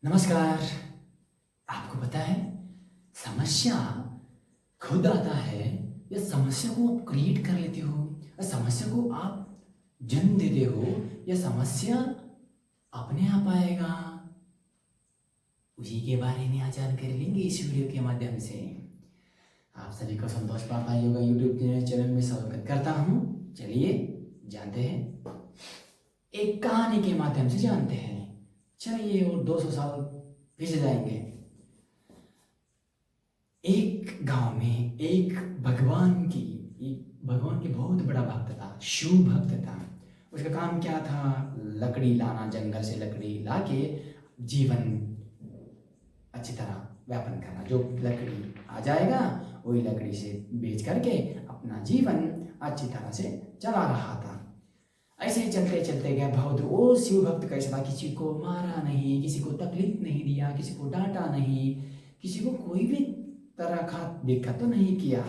नमस्कार। आपको पता है समस्या खुद आता है या समस्या को आप क्रिएट कर लेते हो या समस्या को आप जन्म देते हो या समस्या अपने आप आएगा? उसी के बारे में आज जानकारी लेंगे इस वीडियो के माध्यम से। आप सभी को संतोष पापा योगा यूट्यूब चैनल में स्वागत करता हूँ। चलिए जानते हैं, एक कहानी के माध्यम से जानते हैं। चलिए और 200 साल पीछे जाएंगे। एक गांव में एक भगवान के बहुत बड़ा भक्त था, शिव भक्त था। उसका काम क्या था? लकड़ी लाना, जंगल से लकड़ी लाके जीवन अच्छी तरह व्यापन करना। जो लकड़ी आ जाएगा वही लकड़ी से बेच करके अपना जीवन अच्छी तरह से चला रहा था। ऐसे ही चलते चलते गए। बहुत वो शिव भक्त कैसा था, किसी को मारा नहीं, किसी को तकलीफ नहीं दिया, किसी को डांटा नहीं, किसी को कोई भी तरह का दिक्कत तो नहीं किया।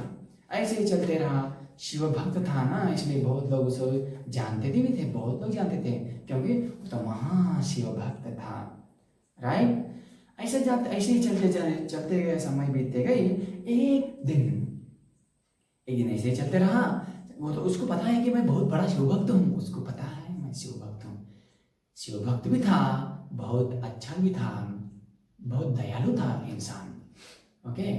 ऐसे ही चलते रहा। शिव भक्त था ना, इसलिए बहुत लोग उसे जानते भी थे, बहुत लोग जानते थे, क्योंकि वो तो महाशिव भक्त था। राइट? ऐसे ही चलते गए, समय बीतते गए। एक दिन ऐसे ही चलते रहा। वो तो उसको पता है कि मैं बहुत बड़ा शिव भक्त हूँ, उसको पता है मैं शिव भक्त हूँ। शिव भक्त भी था, बहुत अच्छा भी था, बहुत दयालु था इंसान। ओके,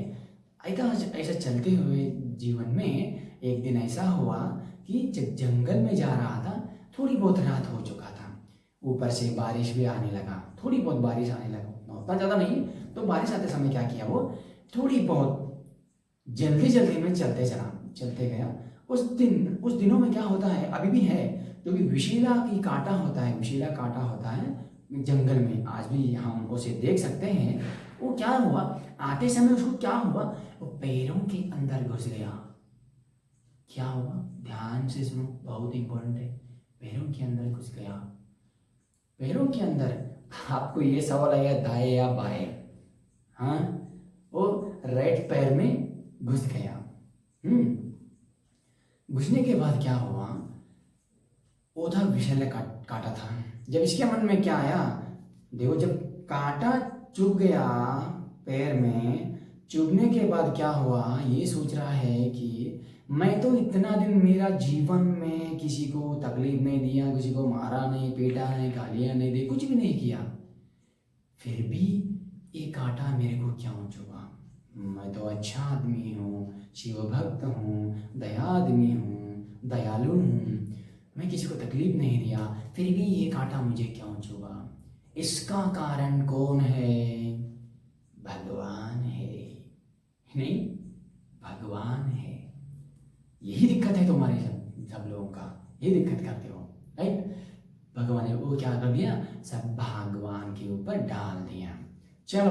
ऐसा चलते हुए जीवन में एक दिन ऐसा हुआ कि जब जंगल में जा रहा था, थोड़ी बहुत रात हो चुका था, ऊपर से बारिश भी आने लगा। थोड़ी बहुत बारिश आने लगा, उतना ज़्यादा नहीं। तो बारिश आते समय क्या किया, वो थोड़ी बहुत जल्दी में चलते गया। उस दिनों में क्या होता है, अभी भी है, जो कि विशीला कांटा होता है जंगल में, आज भी हम उसे देख सकते हैं। वो क्या हुआ, आते समय उसको क्या हुआ, वो पैरों के अंदर घुस गया। क्या हुआ, ध्यान से सुनो, बहुत इंपॉर्टेंट है। पैरों के अंदर घुस गया। पैरों के अंदर आपको ये सवाल आएगा, दाएं या बाएं? हाँ, वो राइट पैर में घुस गया। घुसने के बाद क्या हुआ, वो था विषैला कांटा था। जब इसके मन में क्या आया, देखो, जब कांटा चुभ गया पैर में, चुभने के बाद क्या हुआ, ये सोच रहा है कि मैं तो इतना दिन मेरा जीवन में किसी को तकलीफ नहीं दिया, किसी को मारा नहीं, पीटा नहीं, गालियां नहीं दी, कुछ भी नहीं किया, फिर भी ये कांटा मेरे को क्यों चुभा? मैं तो अच्छा आदमी हूँ, शिव भक्त हूँ, आदमी हूँ, दयालु हूँ, मैं किसी को तकलीफ नहीं दिया, फिर भी ये कांटा मुझे क्यों चुभा? इसका कारण कौन है? भगवान है। नहीं, भगवान है। यही दिक्कत है तुम्हारे सब लोगों का, यही दिक्कत करते हो। राइट? भगवान ने वो क्या कर दिया, सब भगवान के ऊपर डाल दिया। चलो,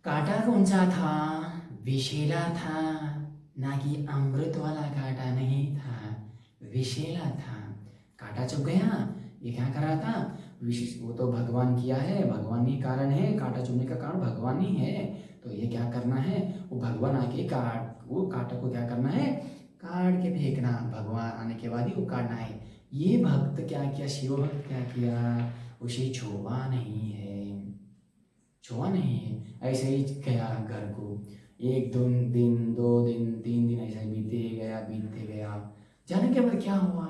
कांटा कौन सा था? विषैला था, ना कि अमृत वाला कांटा नहीं था, विषैला था। कांटा चुभ गया। ये क्या कर रहा था, वो तो भगवान किया है, भगवान ही कारण है, कांटा चुभने का कारण भगवान ही है। तो ये क्या करना है, वो भगवान आके वो कांटा को क्या करना है, काट के फेंकना। भगवान आने के बाद ही वो काटना है। ये भक्त क्या किया, शिव भक्त क्या किया, उसे छुआ नहीं है। ऐसे ही गया घर को। एक दो दिन, 2 दिन, 3 दिन ऐसा बीतते गया। जाने के बाद क्या हुआ,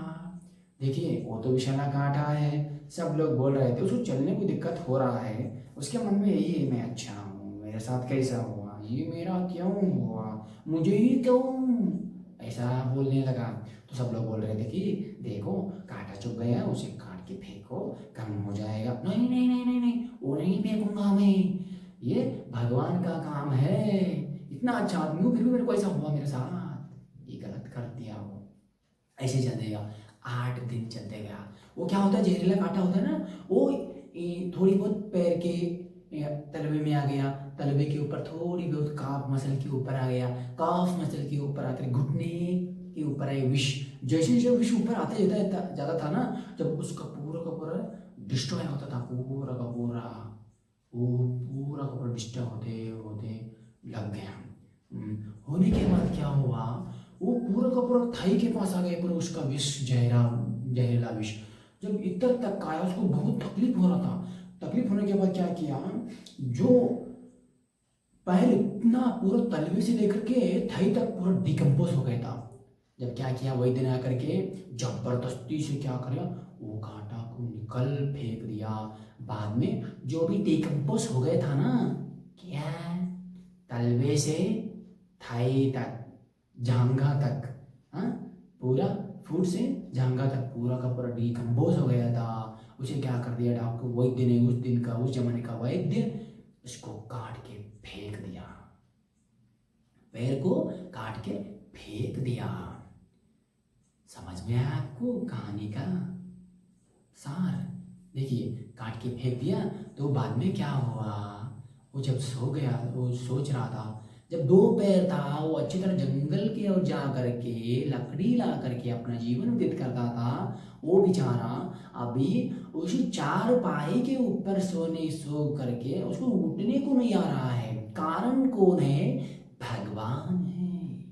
देखिए, वो तो विषैला कांटा है, सब लोग बोल रहे थे, उसको चलने को दिक्कत हो रहा है। उसके मन में यही है, मैं अच्छा हूँ, मेरे साथ कैसा हुआ, ये मेरा क्यों हुआ, मुझे ही क्यों, ऐसा बोलने लगा। तो सब लोग बोल रहे थे कि देखो, कांटा चुभ गया, उसे काट के फेंको, कम हो जाएगा। नहीं नहीं नहीं नहीं नहीं, वो नहीं फेंकूंगा मैं, ये भगवान का काम है, इतना अच्छा आदमी हूँ, फिर भी मेरे को ऐसा हुआ मेरे साथ, ये गलत कर दिया वो। ऐसे चलते गया, 8 दिन चलते गया। वो क्या होता है, जहरीला कांटा होता है ना, वो थोड़ी बहुत पैर के तलवे में आ गया, तलवे के ऊपर थोड़ी बहुत काफ मसल के ऊपर आ गया, काफ मसल के ऊपर आकर घुटने के ऊपर आए विष। जैसे जैसे विष ऊपर आते जाता था ना, जब उसका पूरा का पूरा डिस्ट्रॉय होता था, पूरा का पूरा, वो पूरा का पूरा डिस्टर्ब होते होते लग गया। होने के बाद क्या हुआ, वो पूरा का पूरा थाई के पास आ गया, पूरा उसका विष, जहरीला विष। जब इतर तक आया, उसको बहुत तकलीफ हो रहा था। तकलीफ होने के बाद क्या किया, जो पैर इतना पूरा तलवे से लेकर के थाई तक पूरा डिकम्पोज हो गया था। जब क्या किया वैद्य ने आकर के जबरदस्ती से क्या किया, वो कांटा को निकल फेंक दिया। बाद में जो भी डिकम्पोज हो गया था ना, क्या तलवे से थाई तक, जांघा तक, हाँ पूरा फुट से जांघा तक पूरा का पूरा डिकम्पोज हो गया था। उसे क्या कर दिया डॉक्टर वैद्य ने, उस दिन का, उस जमाने का वैद्य, उसको काट के फेंक दिया, पैर को काट के फेंक दिया। समझ में आया आपको कहानी का सार? देखिए काट के फेंक दिया तो बाद में क्या हुआ, वो जब सो गया, वो सोच रहा था, जब दो पैर था वो अच्छी तरह जंगल के और जा करके लकड़ी ला करके अपना जीवन व्यतीत करता था, वो बेचारा अभी उसी चार पाए के ऊपर सो करके उसको उठने को नहीं आ रहा है। कारण कौन है? भगवान है।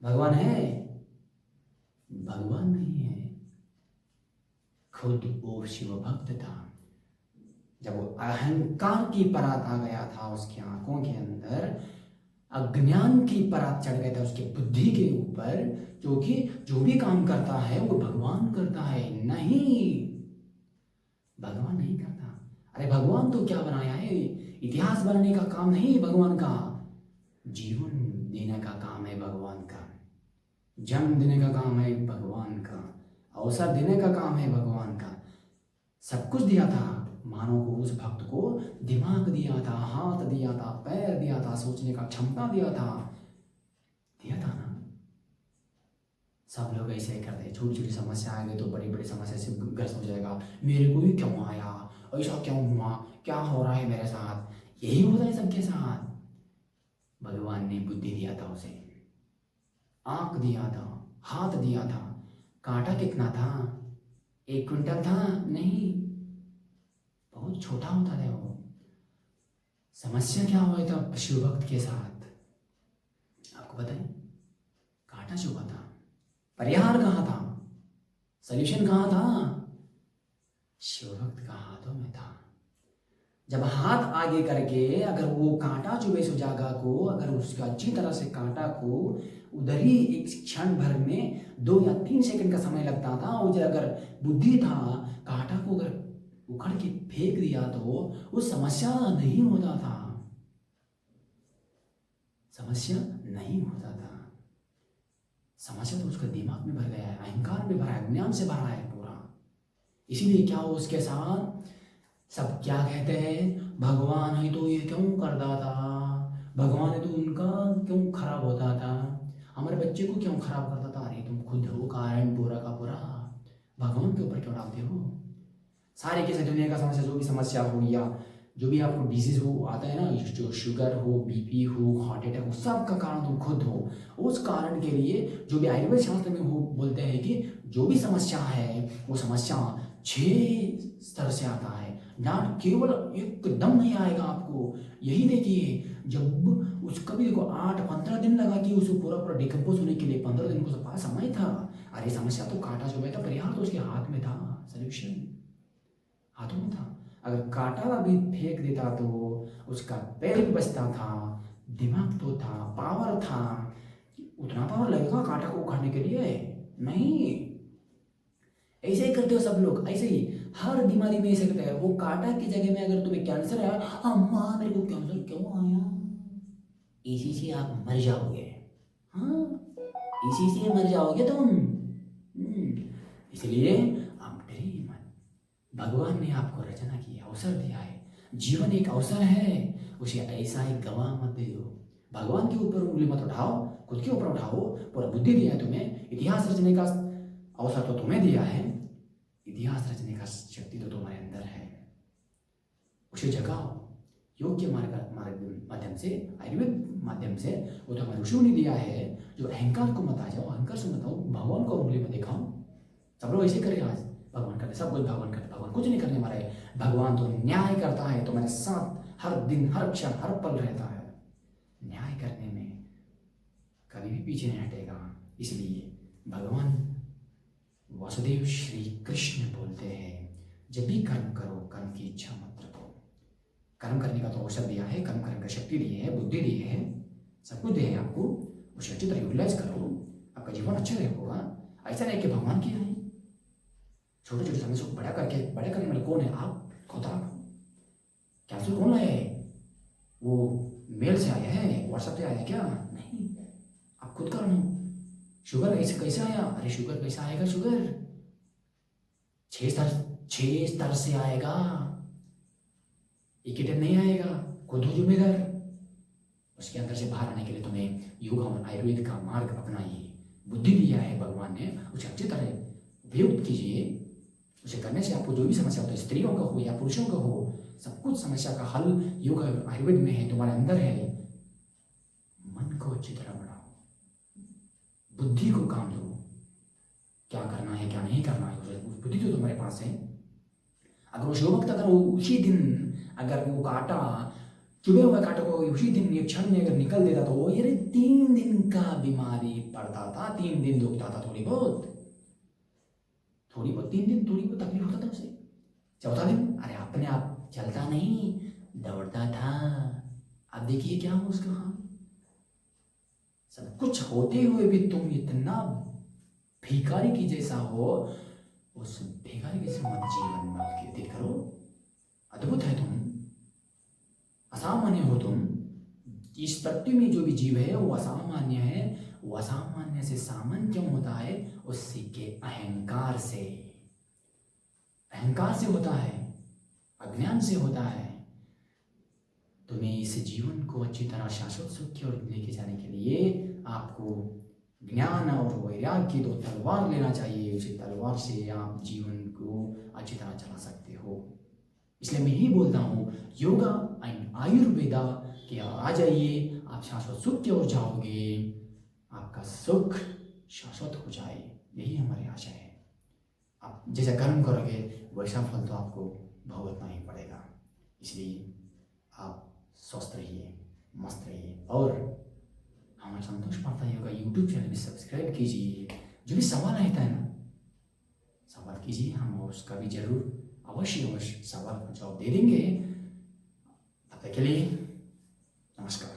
भगवान है? भगवान नहीं है, खुद वो शिव भक्त था। जब वो अहंकार की परात आ गया था उसकी आंखों के अंदर, अज्ञान की परात चढ़ गया था उसके बुद्धि के ऊपर, जो कि जो भी काम करता है वो भगवान करता है। नहीं, भगवान नहीं करता। अरे भगवान तो क्या बनाया है, इतिहास बनाने का काम नहीं भगवान का, जीवन देने का काम है भगवान का, जन्म देने का काम है भगवान का, अवसर देने का काम है भगवान का। सब कुछ दिया था मानव को, उस भक्त को दिमाग दिया था, हाथ दिया था, पैर दिया था, सोचने का क्षमता दिया था ना। सब लोग ऐसे ही करते हैं, छोटी छोटी समस्या आएंगे तो बड़ी बड़ी समस्या से ग्रस्त हो जाएगा। मेरे को ही क्यों आया, ऐसा क्यों हुआ, क्या हो रहा है मेरे साथ, यही होता है सबके साथ। भगवान ने बुद्धि दिया था उसे, आंख दिया था, हाथ दिया था। कांटा कितना था, 1 क्विंटल था? नहीं, बहुत छोटा होता था वो। समस्या क्या हुआ था शिव भक्त के साथ, आपको बताएं? कांटा चुभा था। परिहार कहाँ था, सॉल्यूशन कहाँ था? शिव भक्त का हाथों में था। जब हाथ आगे करके अगर वो कांटा चुभे उस जगह को, अगर उसका अच्छी तरह से कांटा को उधर ही एक क्षण भर में 2 या 3 सेकंड का समय लगता था, उधर अगर बुद्धि था, कांटा को अगर उखड़ के फेंक दिया तो वो समस्या नहीं होता था, समस्या नहीं होता था। समस्या तो उसका दिमाग में भर गया है, अहंकार में भरा है, ज्ञान से भरा है पूरा। इसीलिए क्या हो उसके साथ, सब क्या कहते हैं, भगवान है तो ये क्यों करता था, भगवान है तो उनका क्यों खराब होता था, हमारे बच्चे को क्यों खराब करता था। अरे तुम खुद हो कारण पूरा का पूरा, भगवान के ऊपर क्यों डालते हो? सारे के दुनिया का समस्या, जो भी समस्या हो या जो भी आपको डिजीज हो आता है ना, जो शुगर हो, बीपी हो, हार्ट अटैक हो, सब का कारण तुम खुद हो। उस कारण के लिए जो भी आयुर्वेद शास्त्र में वो बोलते हैं कि जो भी समस्या है वो समस्या 6 स्तर से आता है, ना केवल एकदम नहीं आएगा आपको। यही देखिए, जब उस कभी देखो 8-15 दिन लगा कि उसको पूरा पूरा डिकम्पोज होने के लिए, 15 दिन को पास समय था। अरे समस्या तो कांटा जो था, परिहार तो उसके हाथ में था, सोल्यूशन हाथों में था। अगर कांटा भी फेंक देता तो उसका पैर भी बचता था, दिमाग तो था, पावर था। उतना पावर लगेगा कांटा को उखाड़ने के लिए? नहीं। ऐसे ही करते हो सब लोग, ऐसे ही हर बीमारी में ऐसे करते हैं। वो कांटा की जगह में अगर तुम्हें कैंसर आया, अम्मा मेरे को कैंसर क्यों आया, इसी से आप मर जाओगे। हाँ, इसी से मर जाओगे तुम। इसलिए आप डरिए मत, भगवान ने आपको रचना की, अवसर दिया है, जीवन एक अवसर है, उसे ऐसा ही गवा मत दे दो। भगवान के ऊपर उंगली मत उठाओ, खुद के ऊपर उठाओ। पूरा बुद्धि दिया है तुम्हें, इतिहास रचने का अवसर तो तुम्हें दिया है, इतिहास रचने का शक्ति तो तुम्हारे अंदर है, उसे जगाओ। योग के माध्यम से, आयुर्वेद माध्यम से, वो तो हमारे ऋषियों ने दिया है। जो अहंकार को मत आ जाओ, अहंकार से मत आओ, भगवान को उंगली मत दिखाओ। सब लोग ऐसे करें आज, भगवान करते, सब कुछ भगवान करते, भगवान कुछ नहीं करने वाला है। भगवान तो न्याय करता है, तुम्हारे साथ हर दिन, हर क्षण, हर पल रहता है, न्याय करने में कभी भी पीछे नहीं हटेगा। इसलिए भगवान वासुदेव श्री कृष्ण बोलते हैं, जब भी कर्म करो, कर्म की इच्छा मत कर्म करने का तो अवसर दिया है, कर्म करने का शक्ति दी है, बुद्धि दी है, सब कुछ दिया है आपको, उसे अच्छी तरह यूटिलाइज करो, आपका जीवन अच्छा रहेगा। ऐसा नहीं कि भगवान किया है, छोटे छोटे समय को बड़ा करने वाले कौन है? आप खुद। आप कैंसर कौन लाया है? वो मेल से आया है, व्हाट्सएप से आया है क्या? नहीं, आप खुद कारण हो। शुगर कैसे आया? अरे शुगर कैसा आएगा? शुगर 6 स्तर से आएगा, एक ही नहीं आएगा। खुद हो जिम्मेदार। उसके अंदर से बाहर आने के लिए तुम्हें योग और आयुर्वेद का मार्ग अपनाइए। बुद्धि दिया है भगवान ने, उसे अच्छी तरह उपयोग कीजिए। उसे करने से आपको जो भी समस्या होता है, स्त्रियों का हो या पुरुषों का हो, सब कुछ समस्या का हल योग आयुर्वेद में है, तुम्हारे अंदर है। मन को अच्छी तरह बढ़ाओ, बुद्धि को काम दो, क्या करना है क्या नहीं करना है, उस बुद्धि तो तुम्हारे पास है। अगर वो शिवभक्त अगर वो उसी दिन अगर वो काटा, चुभे हुए कांटे को उसी दिन एक क्षण में अगर निकल देता तो वो ये 3 दिन का बीमारी पड़ता था, 3 दिन दुखता था, थोड़ी बहुत 3 दिन थोड़ी बहुत तकलीफ होता था उसे। चौथा दिन अरे अपने आप चलता नहीं, दौड़ता था। अब देखिए क्या हो उसका हाल। सब कुछ होते हुए भी तुम इतना भिखारी की जैसा हो, उस भिखारी के जैसा मत जीवन व्यतीत करो। अद्भुत है तुम, असामान्य हो तुम। इस पृथ्वी में जो भी जीव है वो असामान्य है। वो असामान्य से सामान्य क्यों होता है? उसी के अहंकार से। अहंकार से होता है, अज्ञान से होता है। तुम्हें इस जीवन को अच्छी तरह शाश्वत सुख की ओर लेके जाने के लिए आपको ज्ञान और वैराग्य की 2 तलवार लेना चाहिए। उसी तलवार से आप जीवन को अच्छी तरह चला सकते हो। इसलिए मैं ही बोलता हूँ, योगा एंड आयुर्वेदा के आ जाइए, आप शाश्वत सुख की ओर जाओगे, आपका सुख शाश्वत हो जाए, यही हमारी आशा है। आप जैसा कर्म करोगे वैसा फल तो आपको भुगतना ही पड़ेगा। इसलिए आप स्वस्थ रहिए, मस्त रहिए, और हमारा संतोष पाता योगा यूट्यूब चैनल भी सब्सक्राइब कीजिए। जो भी सवाल रहता है ना, सवाल कीजिए, हम उसका भी जरूर अवश्य सवाल का जवाब दे देंगे। तब तक के लिए नमस्कार।